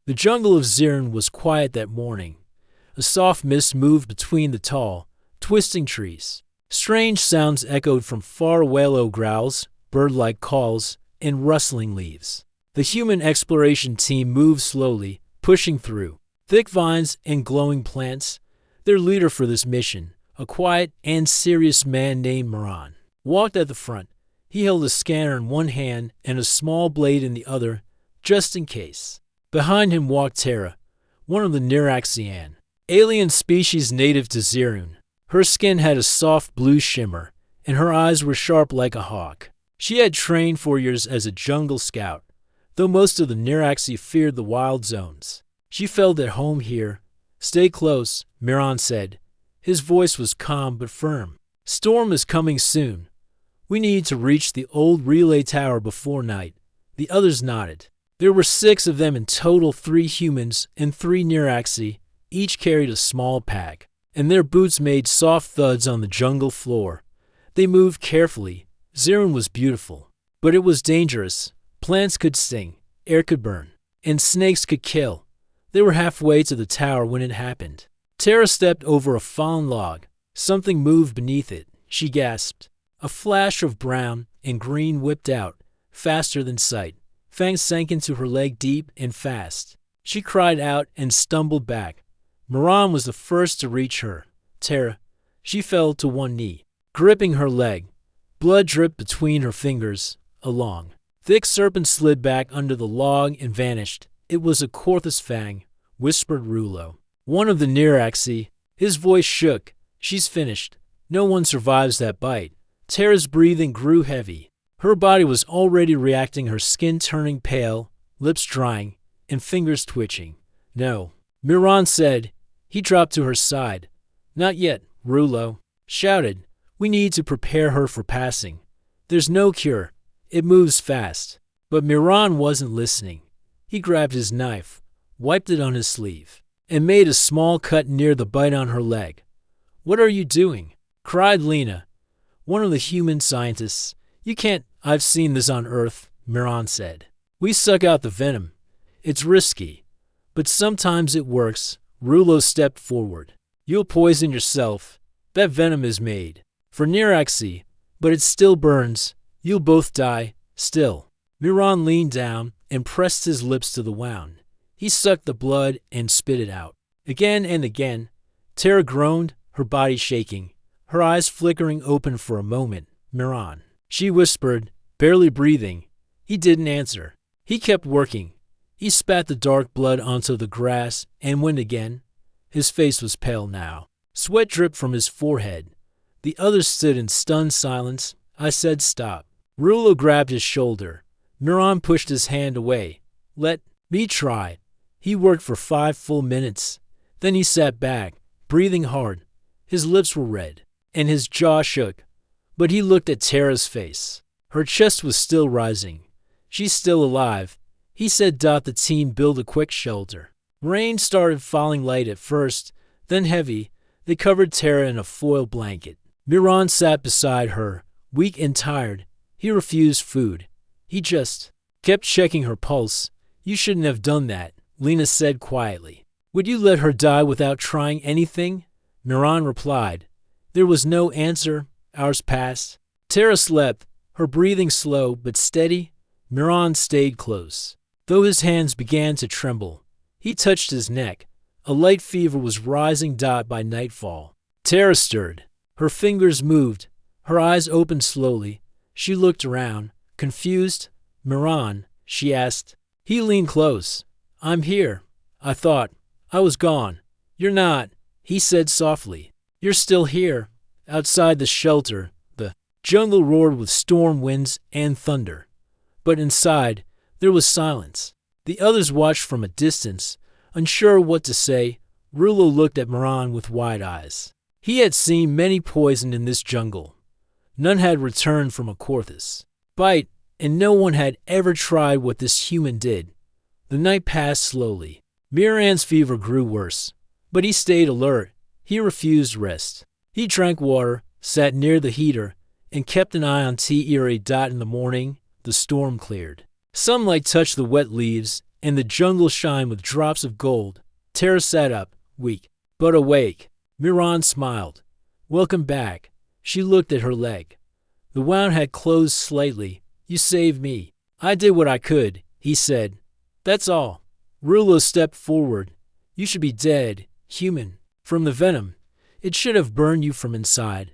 The jungle of Zirin was quiet that morning. A soft mist moved between the tall, twisting trees. Strange sounds echoed from far away, low growls, bird-like calls, and rustling leaves. The human exploration team moved slowly, pushing through thick vines and glowing plants. Their leader for this mission, a quiet and serious man named Moran, walked at the front. He held a scanner in one hand and a small blade in the other, just in case. Behind him walked Terra, one of the Niraxian, alien species native to Zirun. Her skin had a soft blue shimmer, and her eyes were sharp like a hawk. She had trained for years as a jungle scout, though most of the Niraxi feared the wild zones. She felt at home here. Stay close, Miran said. His voice was calm but firm. Storm is coming soon. We need to reach the old relay tower before night. The others nodded. There were 6 of them in total, 3 humans and 3 Niraxi. Each carried a small pack, and their boots made soft thuds on the jungle floor. They moved carefully. Zirun was beautiful, but it was dangerous. Plants could sting, air could burn, and snakes could kill. They were halfway to the tower when it happened. Terra stepped over a fallen log. Something moved beneath it. She gasped. A flash of brown and green whipped out, faster than sight. Fangs sank into her leg deep and fast. She cried out and stumbled back. Moran was the first to reach her. Terra. She fell to one knee, gripping her leg. Blood dripped between her fingers. A long, thick serpent slid back under the log and vanished. It was a Korthus fang, whispered Rulo, one of the Niraxi. His voice shook. She's finished. No one survives that bite. Terra's breathing grew heavy. Her body was already reacting, her skin turning pale, lips drying, and fingers twitching. No, Miran said. He dropped to her side. Not yet, Rulo shouted. We need to prepare her for passing. There's no cure. It moves fast. But Miran wasn't listening. He grabbed his knife, wiped it on his sleeve, and made a small cut near the bite on her leg. What are you doing? Cried Lena, one of the human scientists. You can't. I've seen this on Earth, Miran said. We suck out the venom. It's risky, but sometimes it works. Rulo stepped forward. You'll poison yourself. That venom is made for Niraxi, but it still burns. You'll both die, still. Miran leaned down and pressed his lips to the wound. He sucked the blood and spit it out. Again and again. Terra groaned, her body shaking, her eyes flickering open for a moment. Miran, she whispered, barely breathing. He didn't answer. He kept working. He spat the dark blood onto the grass and went again. His face was pale now. Sweat dripped from his forehead. The others stood in stunned silence. I said stop. Rulo grabbed his shoulder. Miran pushed his hand away. Let me try. He worked for 5 full minutes. Then he sat back, breathing hard. His lips were red, and his jaw shook. But he looked at Terra's face. Her chest was still rising. She's still alive. He said, the team build a quick shelter. Rain started falling light at first, then heavy. They covered Terra in a foil blanket. Miran sat beside her, weak and tired. He refused food. He just kept checking her pulse. You shouldn't have done that, Lena said quietly. Would you let her die without trying anything? Miran replied. There was no answer. Hours passed. Terra slept, her breathing slow but steady. Miran stayed close, though his hands began to tremble. He touched his neck. A light fever was rising by nightfall. Terra stirred. Her fingers moved. Her eyes opened slowly. She looked around, confused. Miran, she asked. He leaned close. I'm here. I thought I was gone. You're not, he said softly. You're still here. Outside the shelter, the jungle roared with storm winds and thunder. But inside, there was silence. The others watched from a distance, unsure what to say. Rulo looked at Miran with wide eyes. He had seen many poisoned in this jungle. None had returned from a Korthus bite, and no one had ever tried what this human did. The night passed slowly. Miran's fever grew worse, but he stayed alert. He refused rest. He drank water, sat near the heater, and kept an eye on T. Erie. In the morning, the storm cleared. Sunlight touched the wet leaves, and the jungle shined with drops of gold. Tara sat up, weak, but awake. Miran smiled. Welcome back. She looked at her leg. The wound had closed slightly. You saved me. I did what I could, he said. That's all. Rulo stepped forward. You should be dead, human, from the venom. It should have burned you from inside.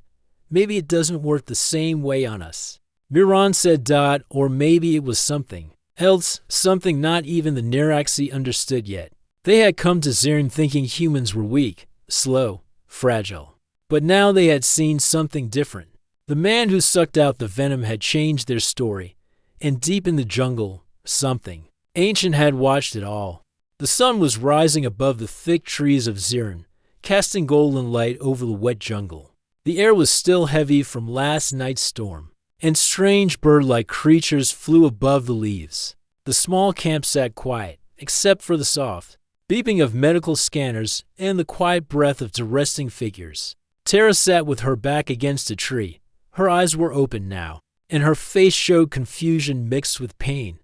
Maybe it doesn't work the same way on us. Miran said dot, or maybe it was something else, something not even the Neraxi understood yet. They had come to Zirn thinking humans were weak, slow, fragile. But now they had seen something different. The man who sucked out the venom had changed their story, and deep in the jungle, something ancient had watched it all. The sun was rising above the thick trees of Zirn, casting golden light over the wet jungle. The air was still heavy from last night's storm, and strange bird-like creatures flew above the leaves. The small camp sat quiet, except for the soft beeping of medical scanners and the quiet breath of resting figures. Tara sat with her back against a tree. Her eyes were open now, and her face showed confusion mixed with pain.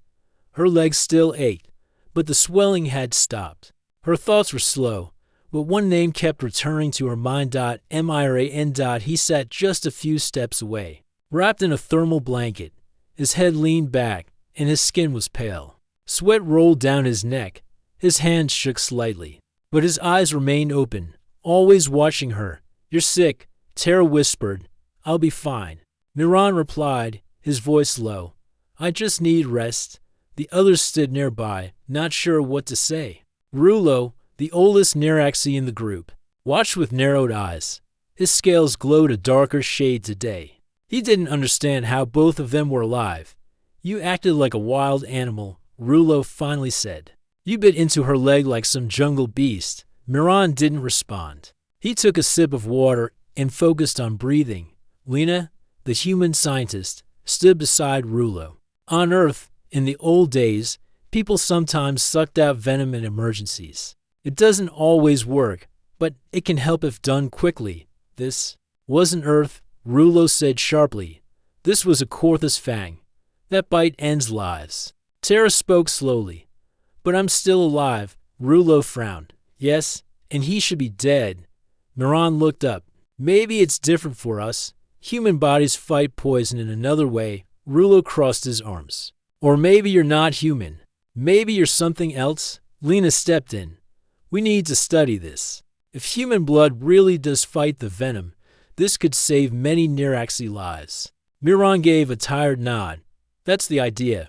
Her legs still ached, but the swelling had stopped. Her thoughts were slow, but one name kept returning to her mind. Miran. He sat just a few steps away, wrapped in a thermal blanket. His head leaned back, and his skin was pale. Sweat rolled down his neck. His hands shook slightly, but his eyes remained open, always watching her. You're sick, Tara whispered. I'll be fine. Miran replied, his voice low. I just need rest. The others stood nearby, not sure what to say. Rulo, the oldest Neraxi in the group, watched with narrowed eyes. His scales glowed a darker shade today. He didn't understand how both of them were alive. You acted like a wild animal, Rulo finally said. You bit into her leg like some jungle beast. Miran didn't respond. He took a sip of water and focused on breathing. Lena, the human scientist, stood beside Rulo. On Earth, in the old days, people sometimes sucked out venom in emergencies. It doesn't always work, but it can help if done quickly. This wasn't Earth, Rulo said sharply. This was a Korthus fang. That bite ends lives. Tara spoke slowly. But I'm still alive, Rulo frowned. Yes, and he should be dead. Miran looked up. Maybe it's different for us. Human bodies fight poison in another way. Rulo crossed his arms. Or maybe you're not human. Maybe you're something else. Lena stepped in. We need to study this. If human blood really does fight the venom, this could save many Neraxi lives. Miran gave a tired nod. That's the idea.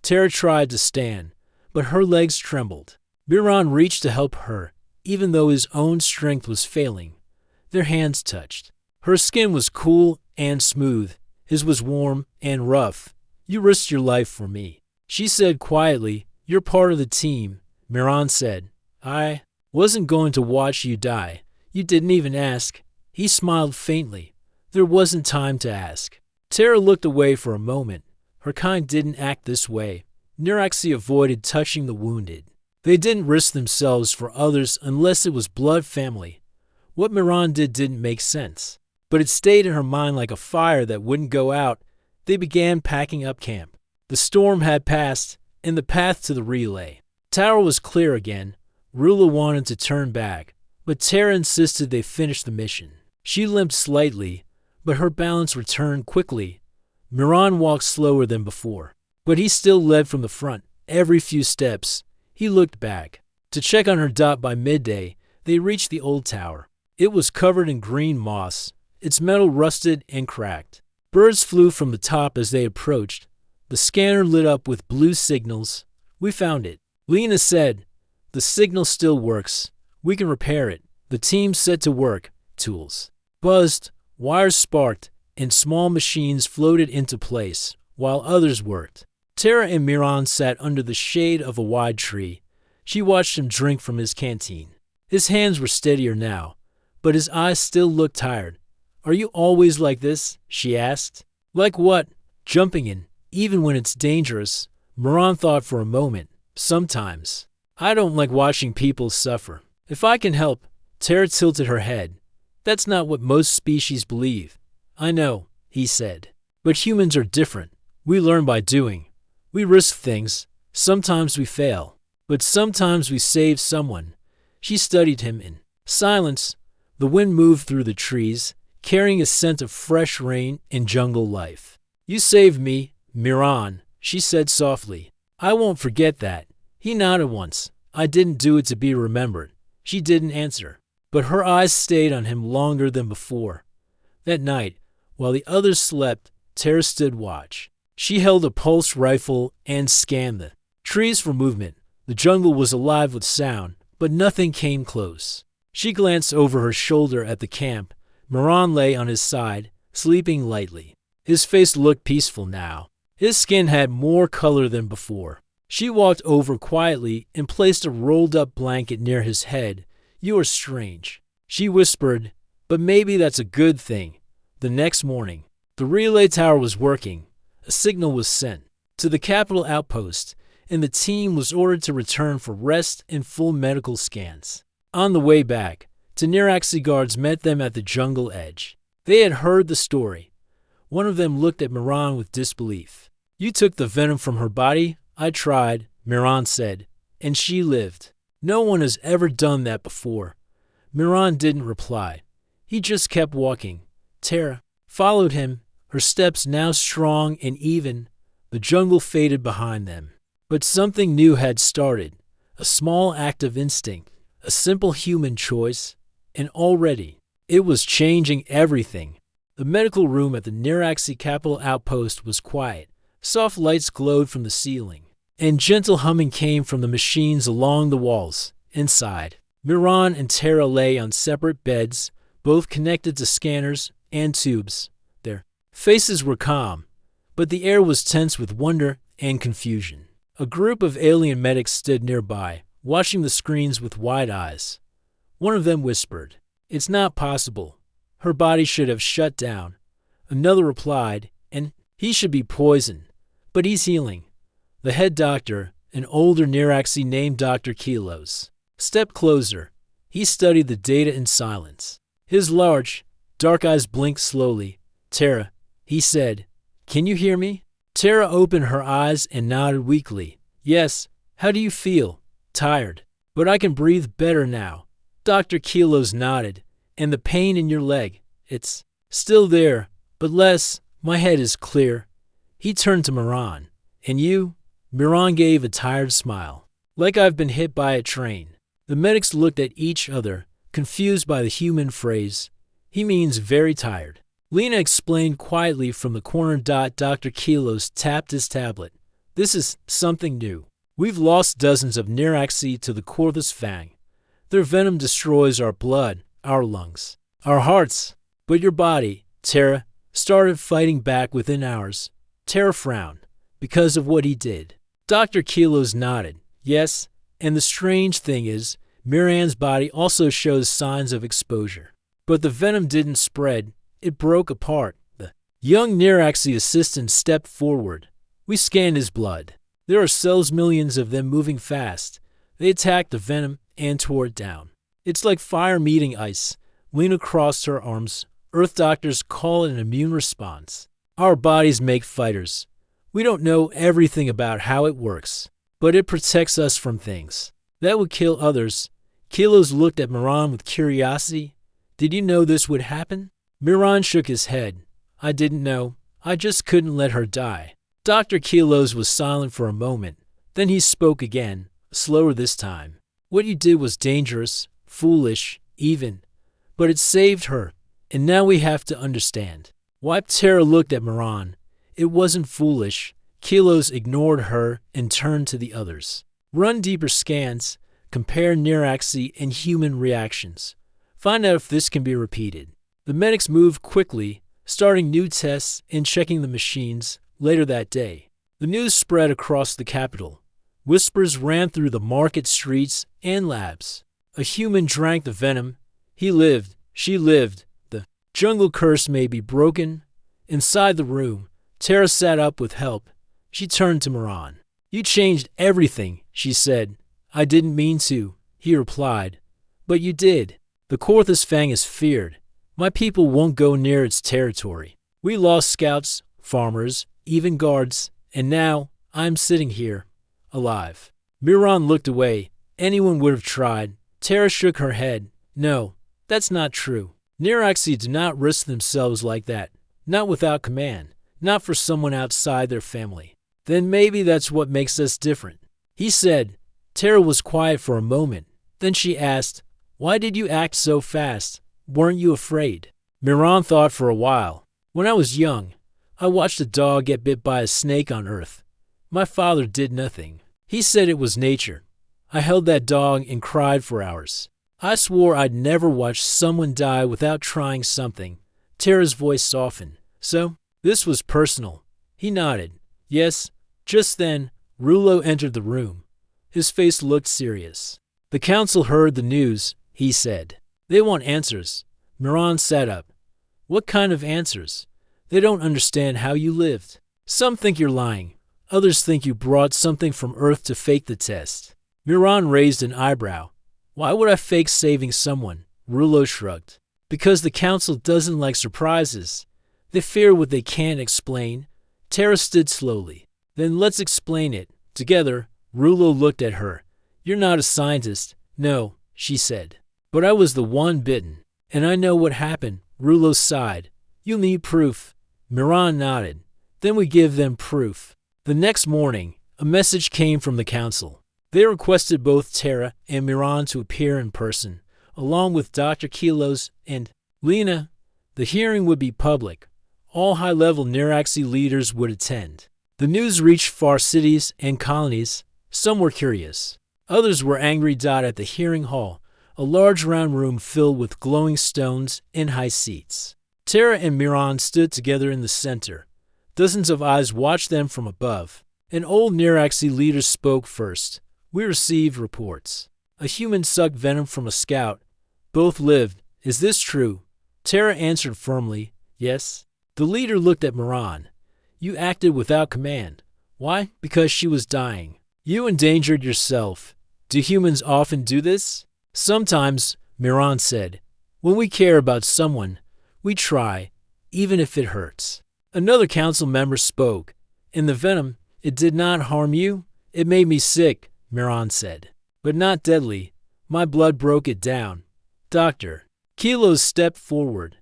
Tara tried to stand, but her legs trembled. Miran reached to help her, even though his own strength was failing. Their hands touched. Her skin was cool and smooth. His was warm and rough. You risked your life for me. She said quietly, You're part of the team. Miran said, I wasn't going to watch you die. You didn't even ask. He smiled faintly. There wasn't time to ask. Tara looked away for a moment. Her kind didn't act this way. Neraxi avoided touching the wounded. They didn't risk themselves for others unless it was blood family. What Miran did didn't make sense, but it stayed in her mind like a fire that wouldn't go out. They began packing up camp. The storm had passed, and the path to the relay tower was clear again. Rulo wanted to turn back, but Tara insisted they finish the mission. She limped slightly, but her balance returned quickly. Miran walked slower than before, but he still led from the front. Every few steps, he looked back. To check on her. By midday, they reached the old tower. It was covered in green moss, its metal rusted and cracked. Birds flew from the top as they approached. The scanner lit up with blue signals. We found it. Lena said, The signal still works. We can repair it. The team set to work. Tools buzzed, wires sparked, and small machines floated into place, while others worked. Tara and Miran sat under the shade of a wide tree. She watched him drink from his canteen. His hands were steadier now, but his eyes still looked tired. Are you always like this? She asked. Like what? Jumping in, even when it's dangerous. Miran thought for a moment. Sometimes. I don't like watching people suffer. If I can help. Tara tilted her head. That's not what most species believe. I know, he said. But humans are different. We learn by doing. We risk things. Sometimes we fail. But sometimes we save someone. She studied him in silence. The wind moved through the trees, carrying a scent of fresh rain and jungle life. You saved me, Miran, she said softly. I won't forget that. He nodded once. I didn't do it to be remembered. She didn't answer, but her eyes stayed on him longer than before. That night, while the others slept, Tara stood watch. She held a pulse rifle and scanned the trees for movement. The jungle was alive with sound, but nothing came close. She glanced over her shoulder at the camp. Miran lay on his side, sleeping lightly. His face looked peaceful now. His skin had more color than before. She walked over quietly and placed a rolled-up blanket near his head. You are strange, she whispered, but maybe that's a good thing. The next morning, the relay tower was working. A signal was sent to the capital outpost, and the team was ordered to return for rest and full medical scans. On the way back, Teniraxi guards met them at the jungle edge. They had heard the story. One of them looked at Miran with disbelief. You took the venom from her body? I tried, Miran said, and she lived. No one has ever done that before. Miran didn't reply. He just kept walking. Tara followed him, her steps now strong and even. The jungle faded behind them. But something new had started. A small act of instinct, a simple human choice, and already it was changing everything. The medical room at the Niraxi capital outpost was quiet. Soft lights glowed from the ceiling, and gentle humming came from the machines along the walls. Inside, Miran and Tara lay on separate beds, both connected to scanners and tubes. Their faces were calm, but the air was tense with wonder and confusion. A group of alien medics stood nearby, watching the screens with wide eyes. One of them whispered, "It's not possible. Her body should have shut down." Another replied, "And he should be poisoned. But he's healing." The head doctor, an older Niraxi named Dr. Kilos, stepped closer. He studied the data in silence. His large, dark eyes blinked slowly. "Tara," he said, "can you hear me?" Tara opened her eyes and nodded weakly. "Yes, how do you feel?" "Tired, but I can breathe better now." Dr. Kilos nodded. "And the pain in your leg? It's still there, but less. My head is clear." He turned to Miran. "And you?" Miran gave a tired smile. "Like I've been hit by a train." The medics looked at each other, confused by the human phrase. "He means very tired." Lena explained quietly from the corner. Dr. Kilos tapped his tablet. "This is something new. We've lost dozens of Niraxi to the Korthus Fang. Their venom destroys our blood, our lungs, our hearts. But your body, Tara, started fighting back within hours." Tara frowned. "Because of what he did." Dr. Kilos nodded. "Yes, and the strange thing is, Miran's body also shows signs of exposure. But the venom didn't spread. It broke apart." The young Niraxi assistant stepped forward. "We scanned his blood. There are cells, millions of them moving fast. They attacked the venom and tore it down. It's like fire meeting ice." Lena crossed her arms. "Earth doctors call it an immune response. Our bodies make fighters. We don't know everything about how it works, but it protects us from things that would kill others." Kilos looked at Miran with curiosity. "Did you know this would happen?" Miran shook his head. "I didn't know. I just couldn't let her die." Dr. Kilos was silent for a moment. Then he spoke again, slower this time. "What you did was dangerous, foolish, even. But it saved her, and now we have to understand why." Tara looked at Miran. "It wasn't foolish." Kilos ignored her and turned to the others. "Run deeper scans, compare Niraxi and human reactions. Find out if this can be repeated." The medics moved quickly, starting new tests and checking the machines. Later that day, the news spread across the capital. Whispers ran through the market streets and labs. A human drank the venom. He lived. She lived. The jungle curse may be broken. Inside the room, Tara sat up with help. She turned to Miran. "You changed everything," she said. "I didn't mean to," he replied. "But you did. The Korthus Fang is feared. My people won't go near its territory. We lost scouts, farmers, even guards, and now I'm sitting here, alive." Miran looked away. Anyone would have tried. Tara shook her head. No, that's not true. Niraxi do not risk themselves like that. Not without command. Not for someone outside their family. Then maybe that's what makes us different, he said. Tara was quiet for a moment. Then she asked, why did you act so fast? Weren't you afraid? Miran thought for a while. When I was young, I watched a dog get bit by a snake on Earth. My father did nothing. He said it was nature. I held that dog and cried for hours. I swore I'd never watch someone die without trying something. Tara's voice softened. So, this was personal. He nodded. Yes. Just then, Rulo entered the room. His face looked serious. The council heard the news, he said. They want answers. Miran sat up. What kind of answers? They don't understand how you lived. Some think you're lying. Others think you brought something from Earth to fake the test. Miran raised an eyebrow. Why would I fake saving someone? Rulo shrugged. Because the council doesn't like surprises. They fear what they can't explain. Tara stood slowly. Then let's explain it. Together, Rulo looked at her. You're not a scientist. No, she said. But I was the one bitten. And I know what happened. Rulo sighed. You'll need proof. Miran nodded. Then we give them proof. The next morning, a message came from the council. They requested both Tara and Miran to appear in person, along with Dr. Kilos and Lena. The hearing would be public. All high-level Niraxi leaders would attend. The news reached far cities and colonies. Some were curious. Others were angry. At the hearing hall, a large round room filled with glowing stones and high seats. Tara and Miran stood together in the center. Dozens of eyes watched them from above. An old Niraxi leader spoke first. We received reports. A human sucked venom from a scout. Both lived. Is this true? Tara answered firmly, yes. The leader looked at Miran. You acted without command. Why? Because she was dying. You endangered yourself. Do humans often do this? Sometimes, Miran said. When we care about someone, we try, even if it hurts. Another council member spoke. In the venom, it did not harm you. It made me sick, Miran said. But not deadly. My blood broke it down. Doctor. Kilos stepped forward.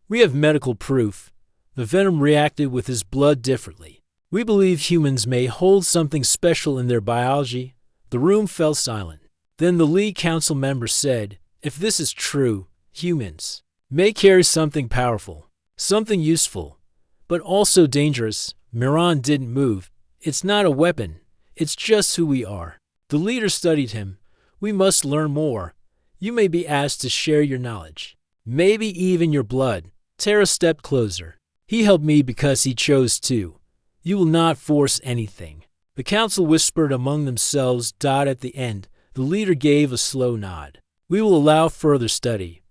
We have medical proof. The venom reacted with his blood differently. We believe humans may hold something special in their biology. The room fell silent. Then the lead council member said, if this is true, humans may carry something powerful, something useful, but also dangerous. Miran didn't move. It's not a weapon. It's just who we are. The leader studied him. We must learn more. You may be asked to share your knowledge. Maybe even your blood. Tara stepped closer. He helped me because he chose to. You will not force anything. The council whispered among themselves. At the end, the leader gave a slow nod. We will allow further study,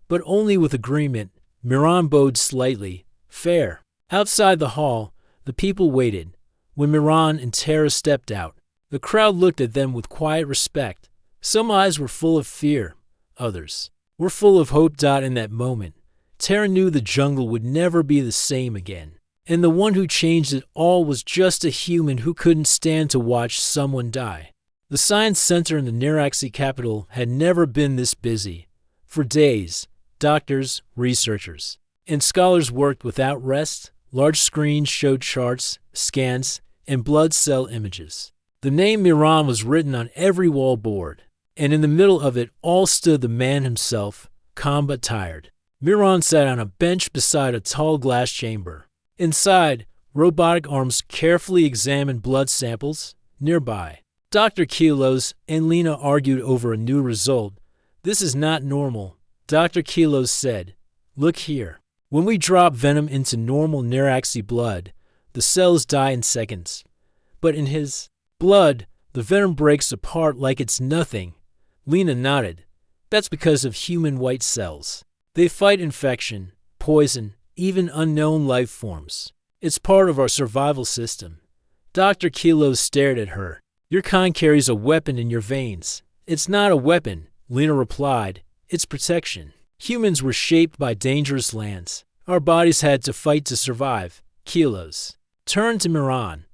but only with agreement. Miran bowed slightly. Fair. Outside the hall, the people waited. When Miran and Tara stepped out, the crowd looked at them with quiet respect. Some eyes were full of fear. Others were full of hope. In that moment, Tara knew the jungle would never be the same again. And the one who changed it all was just a human who couldn't stand to watch someone die. The science center in the Niraxi capital had never been this busy. For days, doctors, researchers, and scholars worked without rest. Large screens showed charts, scans, and blood cell images. The name Miran was written on every wall board, and in the middle of it all stood the man himself, calm but tired. Miran sat on a bench beside a tall glass chamber. Inside, robotic arms carefully examined blood samples. Nearby, Dr. Kilos and Lena argued over a new result. This is not normal, Dr. Kilos said. Look here. When we drop venom into normal Niraxi blood, the cells die in seconds. But in his blood, the venom breaks apart like it's nothing. Lena nodded. That's because of human white cells. They fight infection, poison, even unknown life forms. It's part of our survival system. Dr. Kilos stared at her. Your kind carries a weapon in your veins. It's not a weapon, Lena replied. It's protection. Humans were shaped by dangerous lands. Our bodies had to fight to survive. Kilos turned to Miran.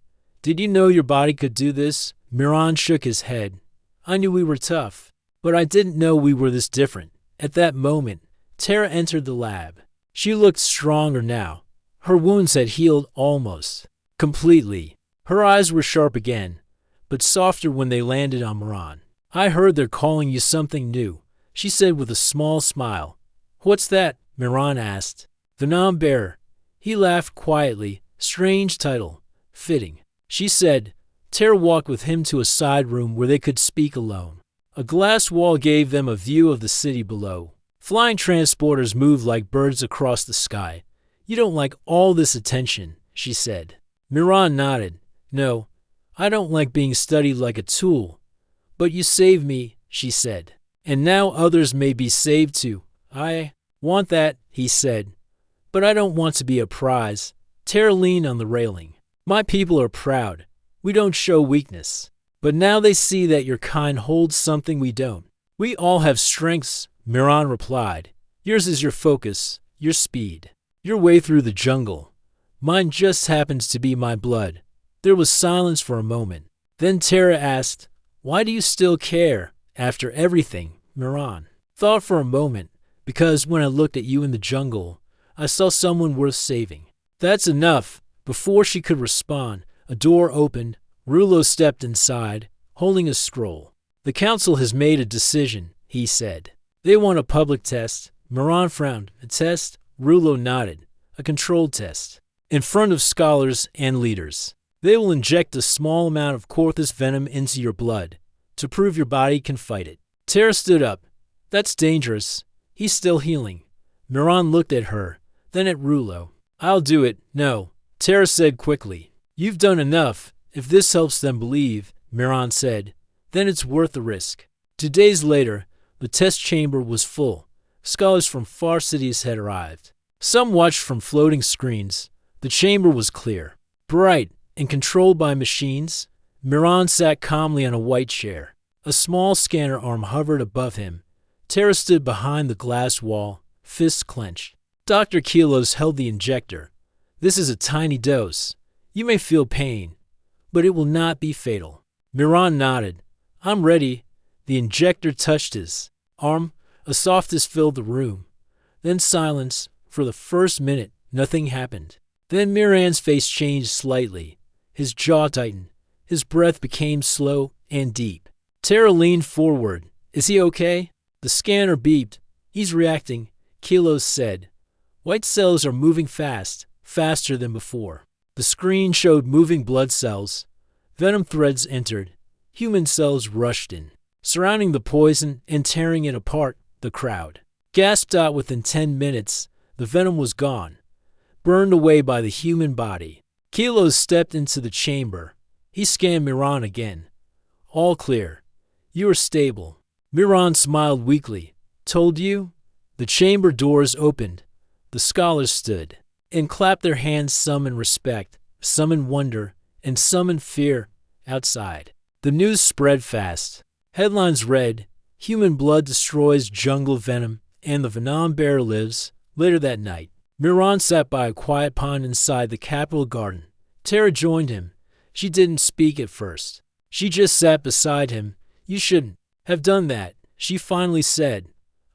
Did you know your body could do this? Miran shook his head. I knew we were tough, but I didn't know we were this different. At that moment, Tara entered the lab. She looked stronger now. Her wounds had healed almost completely. Her eyes were sharp again, but softer when they landed on Miran. I heard they're calling you something new, she said with a small smile. What's that? Miran asked. Venom Bearer. He laughed quietly. Strange title. Fitting. She said. Tara walked with him to a side room where they could speak alone. A glass wall gave them a view of the city below. Flying transporters moved like birds across the sky. You don't like all this attention, she said. Miran nodded. No, I don't like being studied like a tool. But you saved me, she said. And now others may be saved too. I want that, he said. But I don't want to be a prize. Tara leaned on the railing. My people are proud. We don't show weakness. But now they see that your kind holds something we don't. We all have strengths, Miran replied. Yours is your focus, your speed, your way through the jungle. Mine just happens to be my blood. There was silence for a moment. Then Tara asked, Why do you still care, after everything, Miran? Thought for a moment, because when I looked at you in the jungle, I saw someone worth saving. That's enough. Before she could respond, a door opened. Rulo stepped inside, holding a scroll. The council has made a decision, he said. They want a public test. Miran frowned. A test? Rulo nodded. A controlled test. In front of scholars and leaders. They will inject a small amount of Corthus venom into your blood to prove your body can fight it. Tara stood up. That's dangerous. He's still healing. Miran looked at her, then at Rulo. I'll do it. No, Tara said quickly. You've done enough. If this helps them believe, Miran said, then it's worth the risk. 2 days later, the test chamber was full. Scholars from far cities had arrived. Some watched from floating screens. The chamber was clear, bright, and controlled by machines. Miran sat calmly on a white chair. A small scanner arm hovered above him. Tara stood behind the glass wall, fists clenched. Dr. Kilos held the injector. This is a tiny dose. You may feel pain, but it will not be fatal. Miran nodded. I'm ready. The injector touched his arm. A softness filled the room. Then silence. For the first minute, nothing happened. Then Miran's face changed slightly. His jaw tightened. His breath became slow and deep. Tara leaned forward. Is he okay? The scanner beeped. He's reacting, Kilos said. White cells are moving fast, faster than before. The screen showed moving blood cells. Venom threads entered. Human cells rushed in, surrounding the poison and tearing it apart. The crowd gasped out. Within 10 minutes, the venom was gone, burned away by the human body. Kilos stepped into the chamber. He scanned Miran again. All clear. You are stable. Miran smiled weakly. Told you? The chamber doors opened. The scholars stood and clapped their hands, some in respect, some in wonder, and some in fear. Outside, the news spread fast. Headlines read, Human blood destroys jungle venom, and the Venom Bear lives. Later that night, Miran sat by a quiet pond inside the Capitol garden. Tara joined him. She didn't speak at first. She just sat beside him. You shouldn't have done that, she finally said.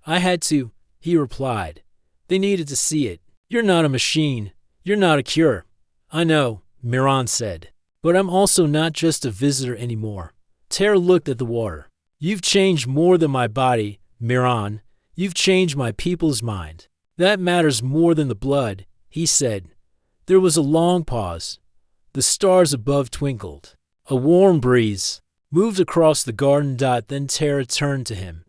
I had to, he replied. They needed to see it. You're not a machine. You're not a cure. I know, Miran said. But I'm also not just a visitor anymore. Tara looked at the water. You've changed more than my body, Miran. You've changed my people's mind. That matters more than the blood, he said. There was a long pause. The stars above twinkled. A warm breeze moved across the garden. Then Tara turned to him.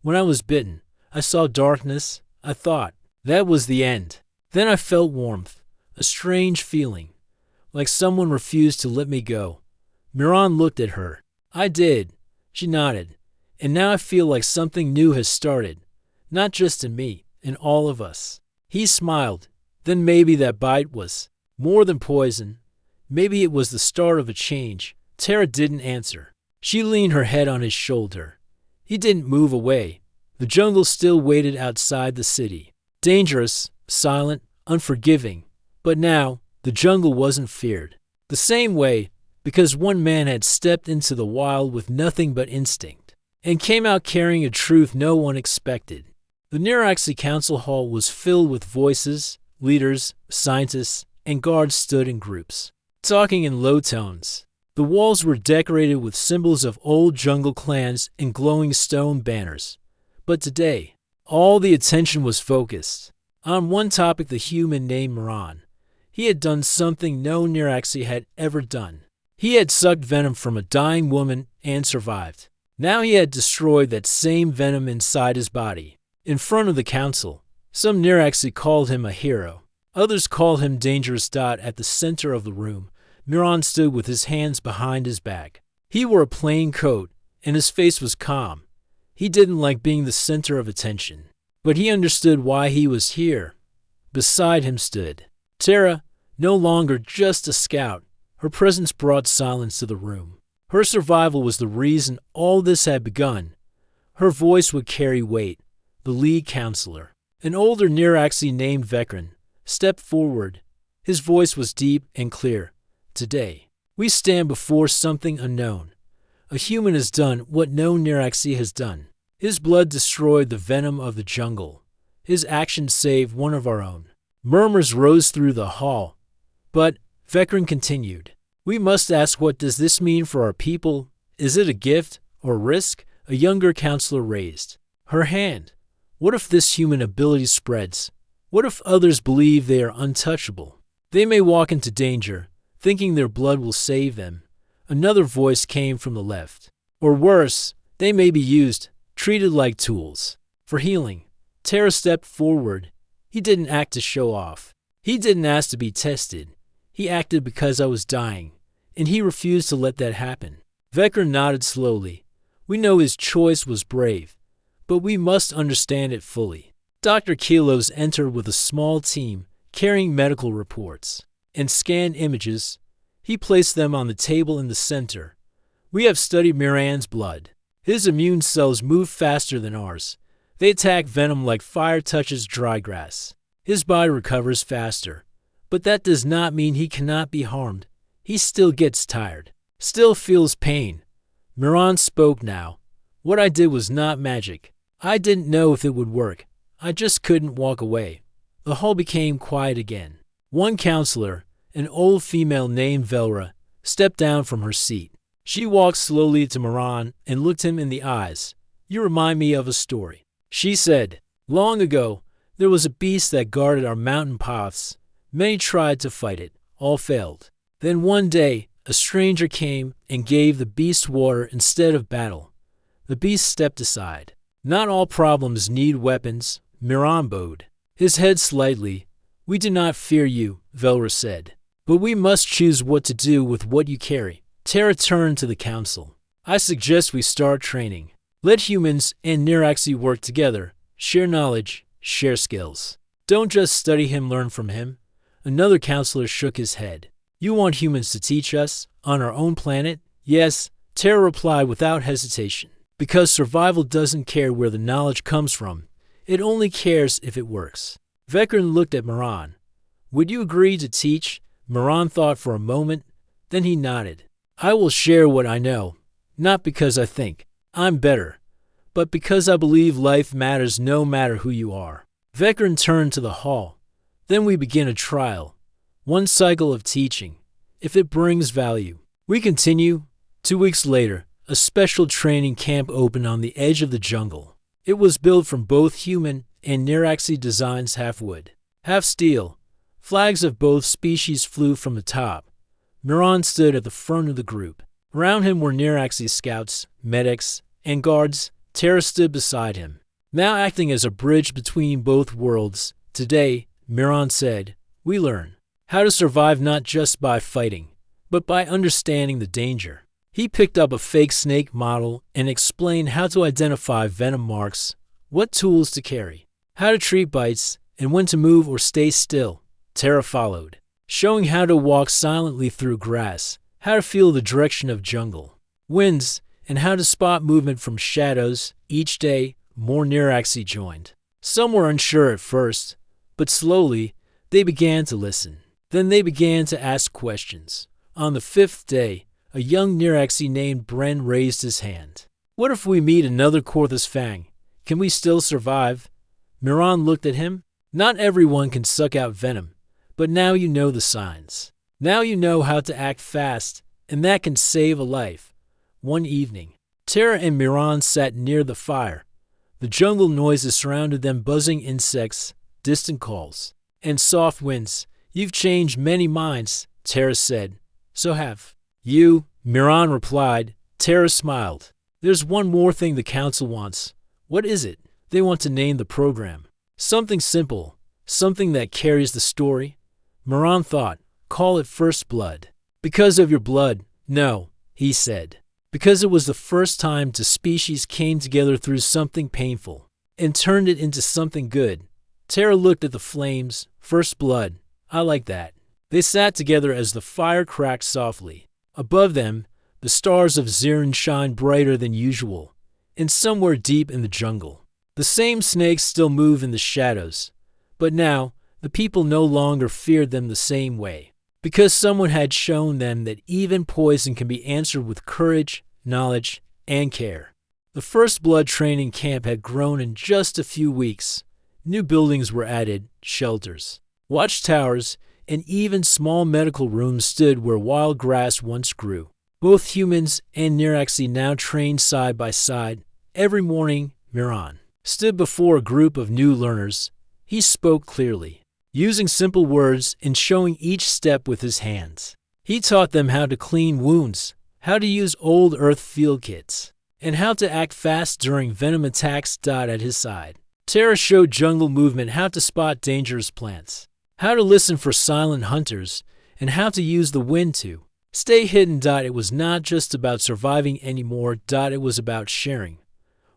When I was bitten, I saw darkness. I thought that was the end. Then I felt warmth, a strange feeling, like someone refused to let me go. Miran looked at her. I did. She nodded. And now I feel like something new has started, not just in me, in all of us. He smiled. Then maybe that bite was more than poison. Maybe it was the start of a change. Tara didn't answer. She leaned her head on his shoulder. He didn't move away. The jungle still waited outside the city. Dangerous, silent, unforgiving. But now, the jungle wasn't feared. The same way, because one man had stepped into the wild with nothing but instinct and came out carrying a truth no one expected. The Neuraxi Council Hall was filled with voices, leaders, scientists, and guards stood in groups, talking in low tones. The walls were decorated with symbols of old jungle clans and glowing stone banners. But today, all the attention was focused on one topic: the human named Moran. He had done something no Neuraxi had ever done. He had sucked venom from a dying woman and survived. Now he had destroyed that same venom inside his body. In front of the council, some Neuraxi called him a hero. Others called him dangerous. At the center of the room, Moran stood with his hands behind his back. He wore a plain coat, and his face was calm. He didn't like being the center of attention, but he understood why he was here. Beside him stood Tara, no longer just a scout. Her presence brought silence to the room. Her survival was the reason all this had begun. Her voice would carry weight. The lead counselor, an older Neuraxi named Vekran, stepped forward. His voice was deep and clear. Today, we stand before something unknown. A human has done what no Neuraxi has done. His blood destroyed the venom of the jungle. His actions saved one of our own. Murmurs rose through the hall. But Vekran continued, "We must ask, what does this mean for our people? Is it a gift or risk?" A younger counselor raised her hand. "What if this human ability spreads? What if others believe they are untouchable? They may walk into danger, thinking their blood will save them." Another voice came from the left. "Or worse, they may be used, treated like tools, for healing." Tara stepped forward. He didn't act to show off. He didn't ask to be tested. He acted because I was dying, and he refused to let that happen. Vekran nodded slowly. We know his choice was brave, but we must understand it fully. Dr. Kilos entered with a small team, carrying medical reports and scanned images. He placed them on the table in the center. "We have studied Miran's blood. His immune cells move faster than ours. They attack venom like fire touches dry grass. His body recovers faster. But that does not mean he cannot be harmed. He still gets tired, still feels pain." Miran spoke now. "What I did was not magic. I didn't know if it would work. I just couldn't walk away." The hall became quiet again. One counselor, an old female named Velra, stepped down from her seat. She walked slowly to Moran and looked him in the eyes. "You remind me of a story," she said. "Long ago, there was a beast that guarded our mountain paths. Many tried to fight it, all failed. Then one day, a stranger came and gave the beast water instead of battle. The beast stepped aside. Not all problems need weapons," Moran bowed his head slightly. "We do not fear you," Velra said, "but we must choose what to do with what you carry." Tara turned to the council. "I suggest we start training. Let humans and Neuraxi work together, share knowledge, share skills. Don't just study him, learn from him." Another counselor shook his head. "You want humans to teach us, on our own planet?" "Yes," Tara replied without hesitation. "Because survival doesn't care where the knowledge comes from. It only cares if it works." Vekran looked at Moran. "Would you agree to teach?" Moran thought for a moment. Then he nodded. "I will share what I know, not because I think I'm better, but because I believe life matters no matter who you are." Vekran turned to the hall. "Then we begin a trial. One cycle of teaching. If it brings value, we continue." 2 weeks later, a special training camp opened on the edge of the jungle. It was built from both human and Neuraxi designs, half wood, half steel. Flags of both species flew from the top. Moran stood at the front of the group. Around him were Neuraxi scouts, medics, and guards. Tara stood beside him, now acting as a bridge between both worlds. "Today," Moran said, "we learn how to survive not just by fighting, but by understanding the danger." He picked up a fake snake model and explained how to identify venom marks, what tools to carry, how to treat bites, and when to move or stay still. Tara followed, showing how to walk silently through grass, how to feel the direction of jungle winds, and how to spot movement from shadows. Each day, more Neuraxi joined. Some were unsure at first, but slowly they began to listen. Then they began to ask questions. On the 5th day, A young Niraxi named Bren raised his hand. What if we meet another Korthus Fang? Can we still survive? Miran looked at him. Not everyone can suck out venom, but now you know the signs. Now you know how to act fast, and that can save a life. One evening, Tara and Miran sat near the fire. The jungle noises surrounded them, buzzing insects, distant calls, and soft winds. You've changed many minds, Tara said. So have you, Miran replied. Tara smiled. There's one more thing the council wants. What is it? They want to name the program. Something simple, something that carries the story. Miran thought, call it First Blood. Because of your blood? No, he said. Because it was the first time two species came together through something painful and turned it into something good. Tara looked at the flames. First Blood. I like that. They sat together as the fire cracked softly. Above them, the stars of Zirin shined brighter than usual, and somewhere deep in the jungle, the same snakes still move in the shadows. But now, the people no longer feared them the same way, because someone had shown them that even poison can be answered with courage, knowledge, and care. The First Blood training camp had grown in just a few weeks. New buildings were added, shelters, watchtowers, and even small medical rooms stood where wild grass once grew. Both humans and Niraxi now trained side by side. Every morning, Miran stood before a group of new learners. He spoke clearly, using simple words and showing each step with his hands. He taught them how to clean wounds, how to use old earth field kits, and how to act fast during venom attacks. At his side, Tara showed jungle movement, how to spot dangerous plants, how to listen for silent hunters, and how to use the wind to stay hidden. It was not just about surviving anymore. It was about sharing.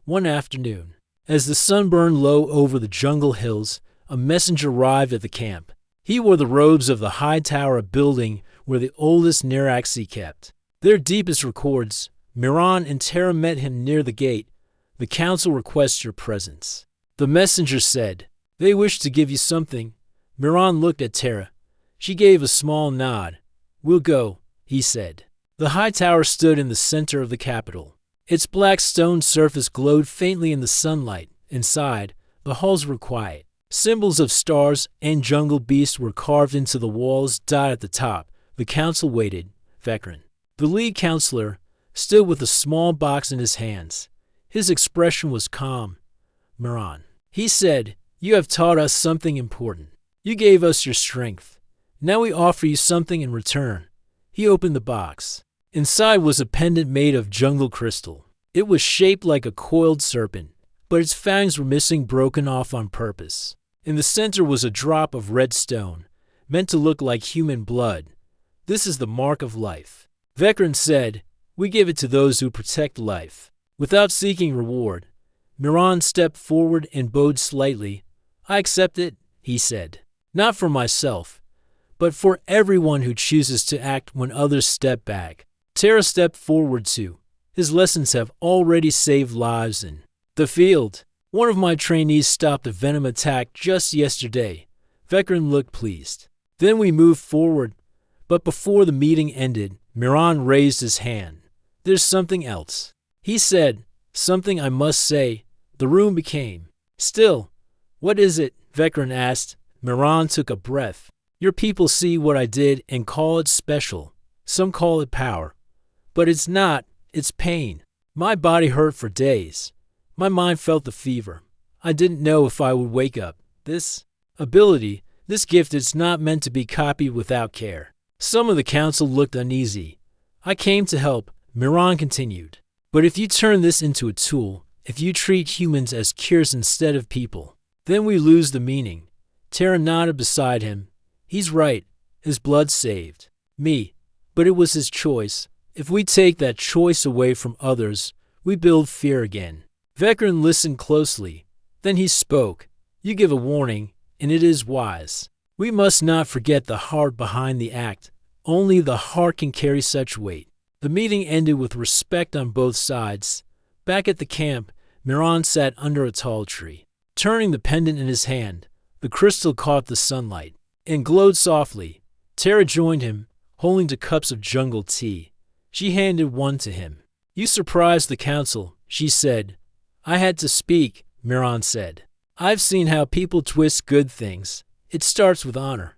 One afternoon, as the sun burned low over the jungle hills, a messenger arrived at the camp. He wore the robes of the high tower building where the oldest Niraxi kept their deepest records. Miran and Tara met him near the gate. The council requests your presence. The messenger said, they wish to give you something. Miran looked at Tara. She gave a small nod. We'll go, he said. The high tower stood in the center of the capital. Its black stone surface glowed faintly in the sunlight. Inside, the halls were quiet. Symbols of stars and jungle beasts were carved into the walls. At the top, the council waited. Vekran, the lead counselor, stood with a small box in his hands. His expression was calm. Miran, he said, you have taught us something important. You gave us your strength. Now we offer you something in return. He opened the box. Inside was a pendant made of jungle crystal. It was shaped like a coiled serpent, but its fangs were missing, broken off on purpose. In the center was a drop of red stone, meant to look like human blood. This is the mark of life. Vekran said, we give it to those who protect life. Without seeking reward, Miran stepped forward and bowed slightly. I accept it, he said. Not for myself, but for everyone who chooses to act when others step back. Tara stepped forward too. His lessons have already saved lives in the field. One of my trainees stopped a venom attack just yesterday. Vekran looked pleased. Then we moved forward, but before the meeting ended, Miran raised his hand. There's something else, he said. Something I must say. The room became still. What is it? Vekran asked. Miran took a breath. Your people see what I did and call it special. Some call it power. But it's not. It's pain. My body hurt for days. My mind felt the fever. I didn't know if I would wake up. This ability, this gift, it's not meant to be copied without care. Some of the council looked uneasy. I came to help, Miran continued. But if you turn this into a tool, if you treat humans as cures instead of people, then we lose the meaning. Tara nodded beside him. He's right. His blood saved me. But it was his choice. If we take that choice away from others, we build fear again. Vekran listened closely. Then he spoke. You give a warning, and it is wise. We must not forget the heart behind the act. Only the heart can carry such weight. The meeting ended with respect on both sides. Back at the camp, Miran sat under a tall tree. Turning the pendant in his hand, the crystal caught the sunlight and glowed softly. Tara joined him, holding two cups of jungle tea. She handed one to him. You surprised the council, she said. I had to speak, Miran said. I've seen how people twist good things. It starts with honor.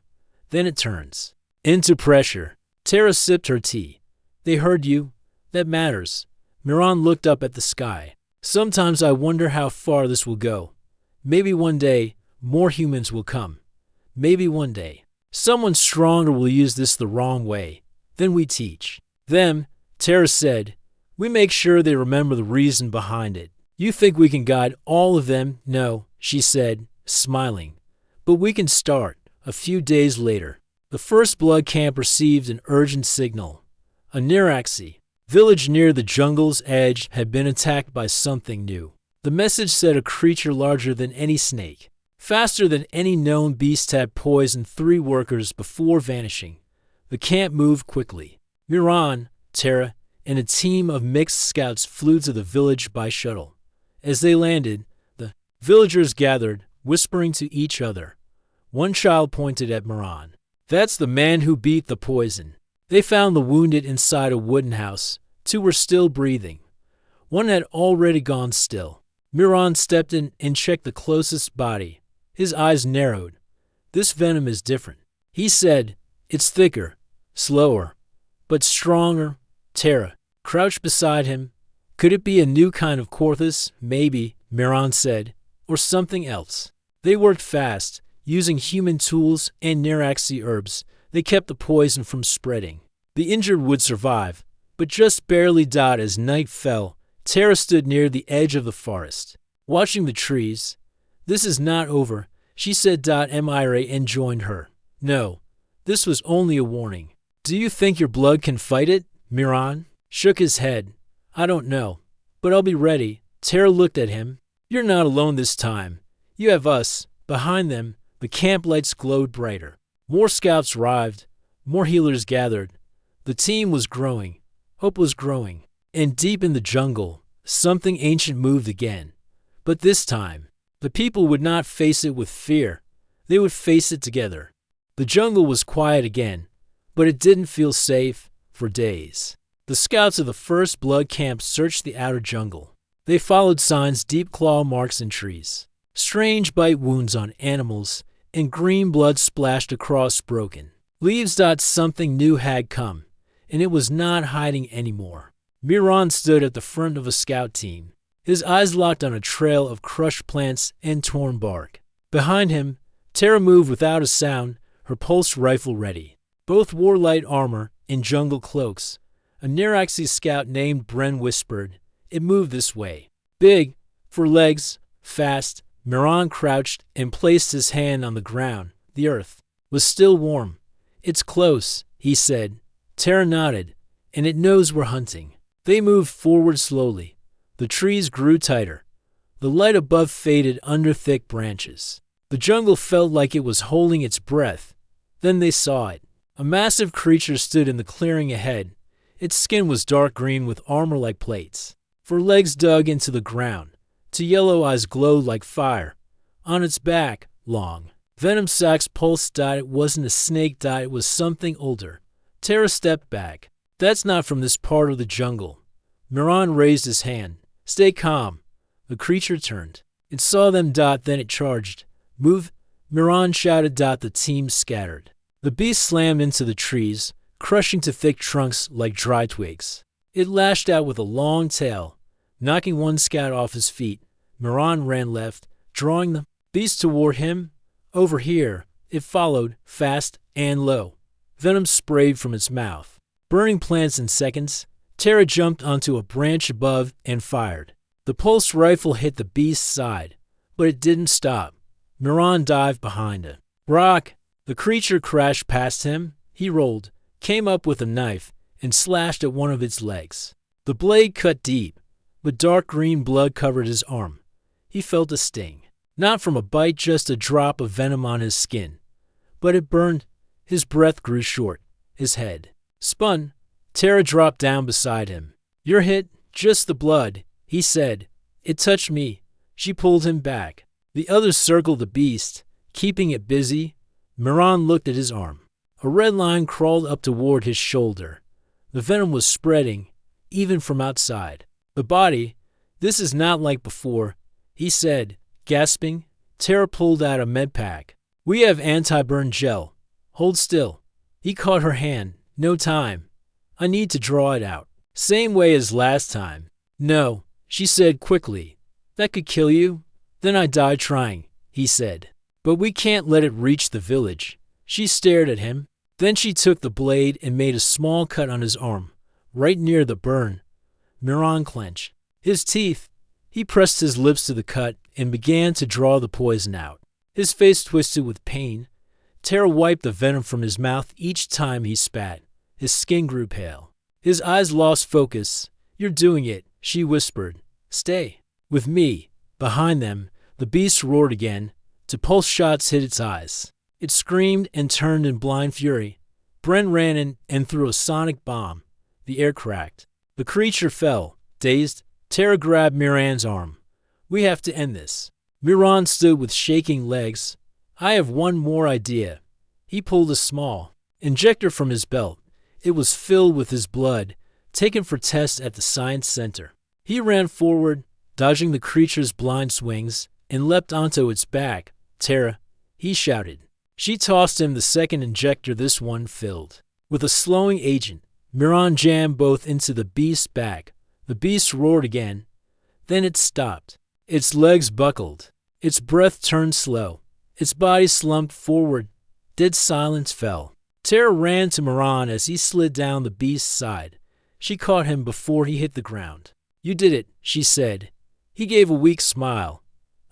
Then it turns into pressure. Tara sipped her tea. They heard you. That matters. Miran looked up at the sky. Sometimes I wonder how far this will go. Maybe one day, more humans will come. Maybe one day, someone stronger will use this the wrong way. Then we teach them, Tara said. We make sure they remember the reason behind it. You think we can guide all of them? No, she said, smiling. But we can start. A few days later, the first blood camp received an urgent signal. A Niraxi village near the jungle's edge had been attacked by something new. The message said a creature larger than any snake, faster than any known beast, had poisoned 3 workers before vanishing. The camp moved quickly. Miran, Tara, and a team of mixed scouts flew to the village by shuttle. As they landed, the villagers gathered, whispering to each other. One child pointed at Miran. That's the man who beat the poison. They found the wounded inside a wooden house. 2 were still breathing. One had already gone still. Miran stepped in and checked the closest body. His eyes narrowed. This venom is different, he said. It's thicker, slower, but stronger. Tara crouched beside him. Could it be a new kind of Corthus? Maybe, Miran said, or something else. They worked fast, using human tools and Niraxi herbs. They kept the poison from spreading. The injured would survive, but just barely died as night fell. Tara stood near the edge of the forest, watching the trees. This is not over, she said. Myra and joined her. No, this was only a warning. Do you think your blood can fight it? Miran shook his head. I don't know, but I'll be ready. Tara looked at him. You're not alone this time. You have us. Behind them, the camp lights glowed brighter. More scouts arrived. More healers gathered. The team was growing. Hope was growing. And deep in the jungle, something ancient moved again. But this time, the people would not face it with fear. They would face it together. The jungle was quiet again, but it didn't feel safe for days. The scouts of the first blood camp searched the outer jungle. They followed signs, deep claw marks in trees, strange bite wounds on animals, and green blood splashed across broken leaves. Something new had come, and it was not hiding anymore. Miran stood at the front of a scout team, his eyes locked on a trail of crushed plants and torn bark. Behind him, Tara moved without a sound, her pulse rifle ready. Both wore light armor and jungle cloaks. A Niraxi scout named Bren whispered, It moved this way. Big, for legs, fast. Miran crouched and placed his hand on the ground. The earth was still warm. It's close, he said. Tara nodded, and it knows we're hunting. They moved forward slowly. The trees grew tighter. The light above faded under thick branches. The jungle felt like it was holding its breath. Then they saw it. A massive creature stood in the clearing ahead. Its skin was dark green with armor like plates. 4 legs dug into the ground. 2 yellow eyes glowed like fire. On its back, long venom sacs pulsed. It wasn't a snake. It was something older. Tara stepped back. That's not from this part of the jungle. Miran raised his hand. Stay calm. The creature turned. It saw them. Then it charged. Move, Miran shouted. The team scattered. The beast slammed into the trees, crushing to thick trunks like dry twigs. It lashed out with a long tail, knocking one scout off his feet. Miran ran left, drawing the beast toward him. Over here, it followed, fast and low. Venom sprayed from its mouth, burning plants in seconds. Tara jumped onto a branch above and fired. The pulse rifle hit the beast's side, but it didn't stop. Miran dived behind a rock. The creature crashed past him. He rolled, came up with a knife, and slashed at one of its legs. The blade cut deep, but dark green blood covered his arm. He felt a sting. Not from a bite, just a drop of venom on his skin. But it burned. His breath grew short. His head spun. Tara dropped down beside him. You're hit, just the blood, he said. It touched me. She pulled him back. The others circled the beast, keeping it busy. Miran looked at his arm. A red line crawled up toward his shoulder. The venom was spreading, even from outside. The body, this is not like before, he said, gasping. Tara pulled out a med pack. We have anti-burn gel. Hold still. He caught her hand. No time. I need to draw it out. Same way as last time. No, she said quickly. That could kill you. Then I die trying, he said. But we can't let it reach the village. She stared at him. Then she took the blade and made a small cut on his arm, right near the burn. Miran clenched his teeth. He pressed his lips to the cut and began to draw the poison out. His face twisted with pain. Tara wiped the venom from his mouth each time he spat. His skin grew pale. His eyes lost focus. You're doing it, she whispered. Stay with me. Behind them, the beast roared again. Two pulse shots hit its eyes. It screamed and turned in blind fury. Brent ran in and threw a sonic bomb. The air cracked. The creature fell, dazed. Tara grabbed Miran's arm. We have to end this. Miran stood with shaking legs. I have one more idea. He pulled a small injector from his belt. It was filled with his blood, taken for tests at the science center. He ran forward, dodging the creature's blind swings, and leapt onto its back. Tara, he shouted. She tossed him the second injector, this one filled with a slowing agent. Miran jammed both into the beast's back. The beast roared again. Then it stopped. Its legs buckled. Its breath turned slow. Its body slumped forward. Dead silence fell. Tara ran to Miran as he slid down the beast's side. She caught him before he hit the ground. You did it, she said. He gave a weak smile.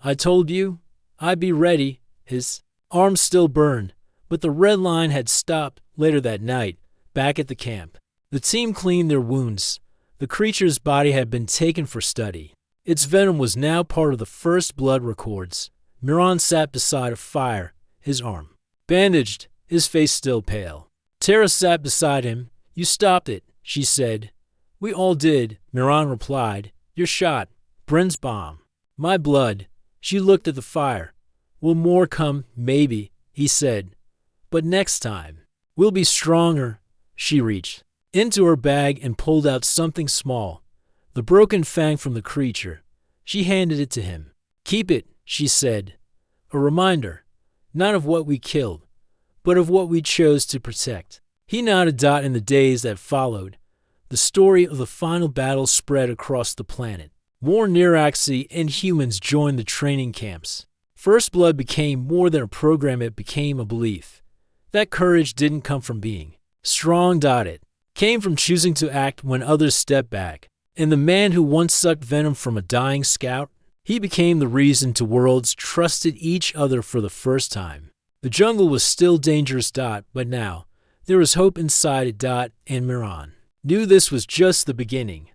I told you. I'd be ready. His arm still burned, but the red line had stopped. Later that night, back at the camp, the team cleaned their wounds. The creature's body had been taken for study. Its venom was now part of the first blood records. Miran sat beside a fire, his arm bandaged, his face still pale. Tara sat beside him. You stopped it, she said. We all did, Miran replied. Your shot, Brent's bomb, my blood. She looked at the fire. Will more come? Maybe, he said. But next time, we'll be stronger. She reached into her bag and pulled out something small, the broken fang from the creature. She handed it to him. Keep it, she said. A reminder, not of what we killed, but of what we chose to protect. He nodded. In the days that followed, the story of the final battle spread across the planet. More Niraxi and humans joined the training camps. First Blood became more than a program, it became a belief. That courage didn't come from being strong. It came from choosing to act when others stepped back. And the man who once sucked venom from a dying scout, he became the reason two worlds trusted each other for the first time. The jungle was still dangerous. But now, there was hope inside it. And Miran knew this was just the beginning.